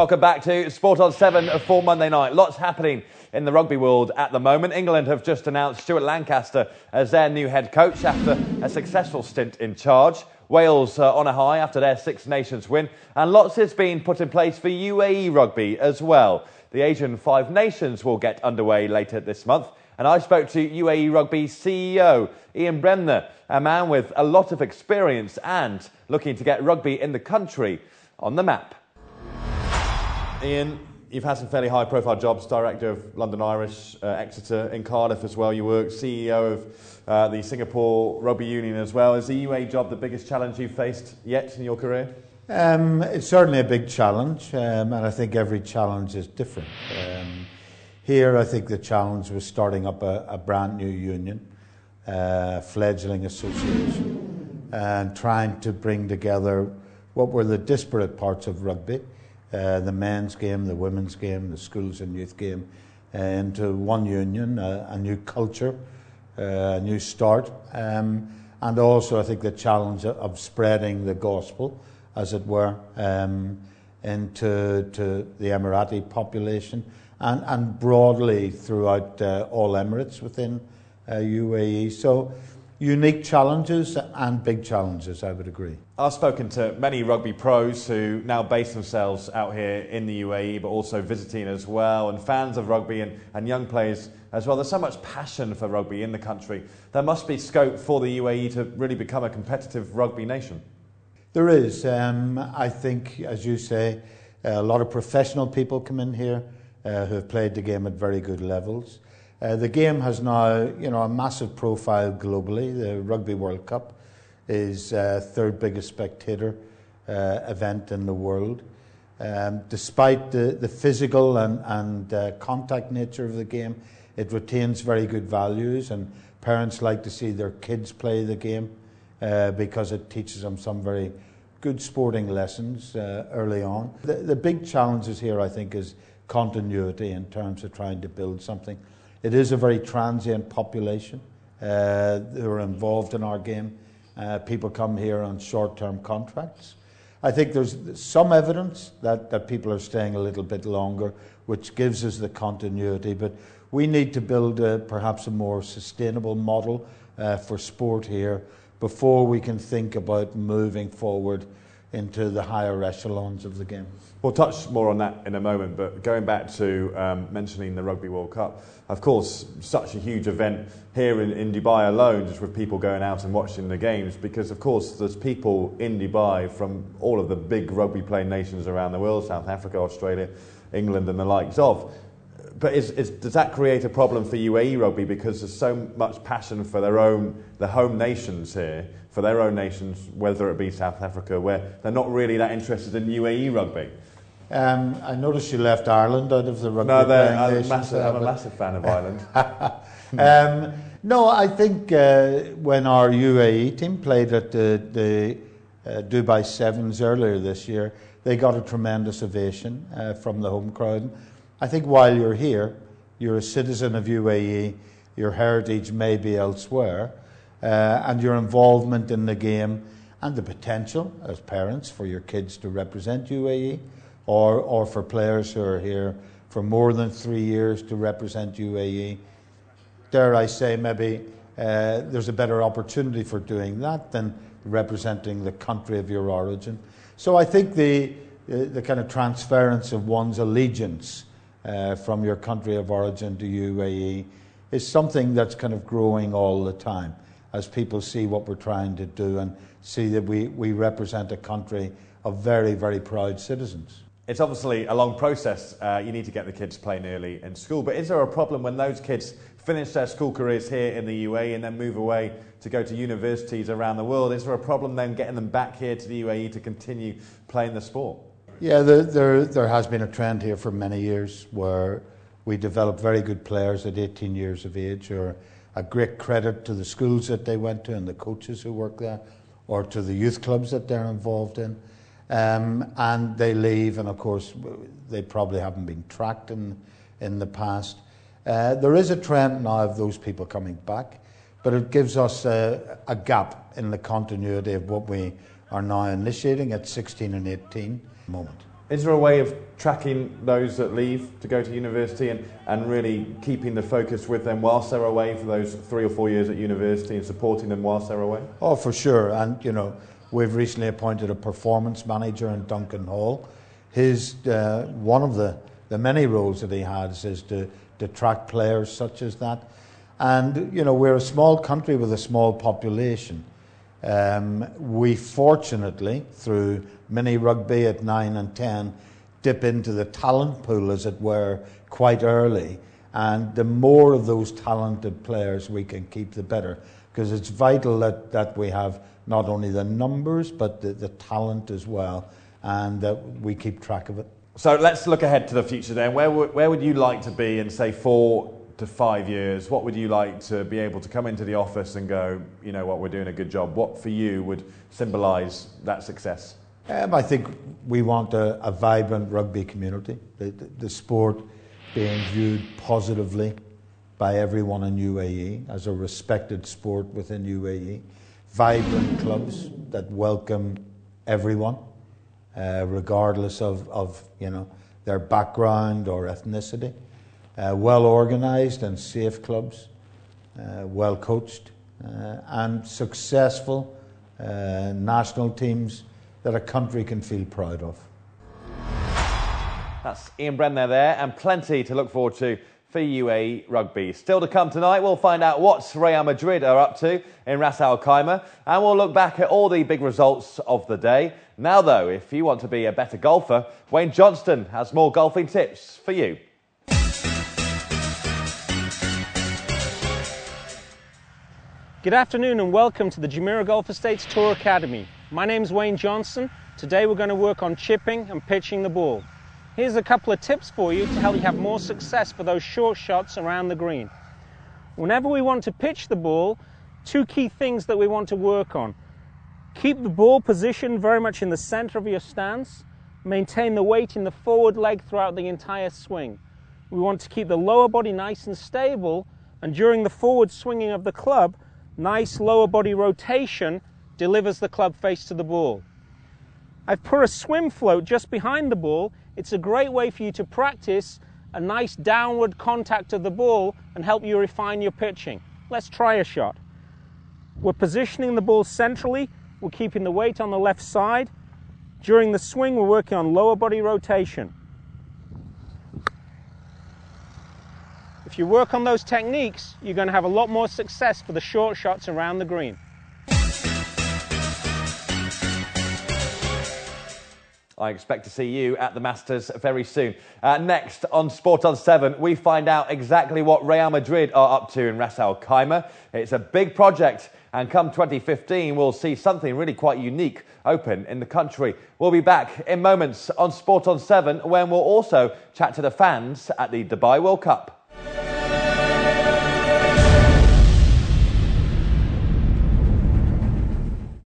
Welcome back to Sport on 7 for Monday night. Lots happening in the rugby world at the moment. England have just announced Stuart Lancaster as their new head coach after a successful stint in charge. Wales on a high after their Six Nations win, and lots is being put in place for UAE Rugby as well. The Asian Five Nations will get underway later this month, and I spoke to UAE Rugby CEO Ian Brember, a man with a lot of experience and looking to get rugby in the country on the map. Ian, you've had some fairly high-profile jobs, director of London Irish, Exeter, in Cardiff as well. You work CEO of the Singapore Rugby Union as well. Is the UAE job the biggest challenge you've faced yet in your career? It's certainly a big challenge, and I think every challenge is different. Here, I think the challenge was starting up a brand new union, fledgling association, and trying to bring together what were the disparate parts of rugby, the men's game, the women's game, the schools and youth game, into one union, a new culture, a new start, and also I think the challenge of spreading the gospel, as it were, into the Emirati population and broadly throughout all Emirates within UAE. So unique challenges and big challenges, I would agree. I've spoken to many rugby pros who now base themselves out here in the UAE, but also visiting as well, and fans of rugby and young players as well. There's so much passion for rugby in the country. There must be scope for the UAE to really become a competitive rugby nation. There is. I think, as you say, a lot of professional people come in here who have played the game at very good levels. The game has now, a massive profile globally. The Rugby World Cup is third biggest spectator event in the world. Despite the physical and contact nature of the game, it retains very good values, and parents like to see their kids play the game because it teaches them some very good sporting lessons early on. The big challenges here, I think, is continuity in terms of trying to build something. It is a very transient population who are involved in our game. People come here on short-term contracts. I think there's some evidence that people are staying a little bit longer, which gives us the continuity, but we need to build perhaps a more sustainable model for sport here before we can think about moving forward into the higher echelons of the game. We'll touch more on that in a moment, but going back to mentioning the Rugby World Cup, of course, such a huge event here in Dubai alone, just with people going out and watching the games, because of course there's people in Dubai from all of the big rugby playing nations around the world, South Africa, Australia, England and the likes of. But does that create a problem for UAE Rugby, because there's so much passion for the home nations here, for their own nations, whether it be South Africa, where they're not really that interested in UAE Rugby? I noticed you left Ireland out of the rugby. No, I'm a massive fan of Ireland. No, I think when our UAE team played at the Dubai Sevens earlier this year, they got a tremendous ovation from the home crowd. I think while you're here, you're a citizen of UAE, your heritage may be elsewhere, and your involvement in the game and the potential as parents for your kids to represent UAE, or for players who are here for more than 3 years to represent UAE. Dare I say, maybe there's a better opportunity for doing that than representing the country of your origin. So I think the kind of transference of one's allegiance from your country of origin to UAE is something that's kind of growing all the time as people see what we're trying to do and see that we represent a country of very, very proud citizens. It's obviously a long process. You need to get the kids playing early in school, but is there a problem when those kids finish their school careers here in the UAE and then move away to go to universities around the world? Is there a problem then getting them back here to the UAE to continue playing the sport? Yeah, there has been a trend here for many years where we develop very good players at 18 years of age who are a great credit to the schools that they went to and the coaches who work there, or to the youth clubs that they're involved in. And they leave, and of course they probably haven't been tracked in the past. There is a trend now of those people coming back, but it gives us a gap in the continuity of what we are now initiating at 16 and 18 moment. Is there a way of tracking those that leave to go to university and really keeping the focus with them whilst they're away for those 3 or 4 years at university and supporting them whilst they're away? Oh, for sure. And, you know, we've recently appointed a performance manager in Duncan Hall. His one of the many roles that he has is to track players such as that. And, you know, we're a small country with a small population. We fortunately, through mini rugby at 9 and 10, dip into the talent pool, as it were, quite early. And the more of those talented players we can keep, the better. Because it's vital that we have not only the numbers, but the talent as well, and that we keep track of it. So let's look ahead to the future then. Where would you like to be in, say, 4 to 5 years? What would you like to be able to come into the office and go, you know what, we're doing a good job? What for you would symbolise that success? I think we want a vibrant rugby community, the sport being viewed positively by everyone in UAE as a respected sport within UAE. Vibrant clubs that welcome everyone, regardless of you know, their background or ethnicity. Well organised and safe clubs, well coached, and successful national teams that a country can feel proud of. That's Ian Brember there, and plenty to look forward to for UAE Rugby. Still to come tonight, we'll find out what Real Madrid are up to in Ras Al Khaimah, and we'll look back at all the big results of the day. Now though, if you want to be a better golfer, Wayne Johnston has more golfing tips for you. Good afternoon and welcome to the Jumeirah Golf Estates Tour Academy. My name's Wayne Johnston. Today we're going to work on chipping and pitching the ball. Here's a couple of tips for you to help you have more success for those short shots around the green. Whenever we want to pitch the ball, 2 key things that we want to work on. Keep the ball positioned very much in the center of your stance. Maintain the weight in the forward leg throughout the entire swing. We want to keep the lower body nice and stable, and during the forward swinging of the club, nice lower body rotation delivers the club face to the ball. I've put a swim float just behind the ball. It's a great way for you to practice a nice downward contact of the ball and help you refine your pitching. Let's try a shot. We're positioning the ball centrally. We're keeping the weight on the left side. During the swing, we're working on lower body rotation. If you work on those techniques, you're going to have a lot more success for the short shots around the green. I expect to see you at the Masters very soon. Next on Sport on 7, we find out exactly what Real Madrid are up to in Ras Al Khaimah. It's a big project, and come 2015, we'll see something really quite unique open in the country. We'll be back in moments on Sport on 7, when we'll also chat to the fans at the Dubai World Cup.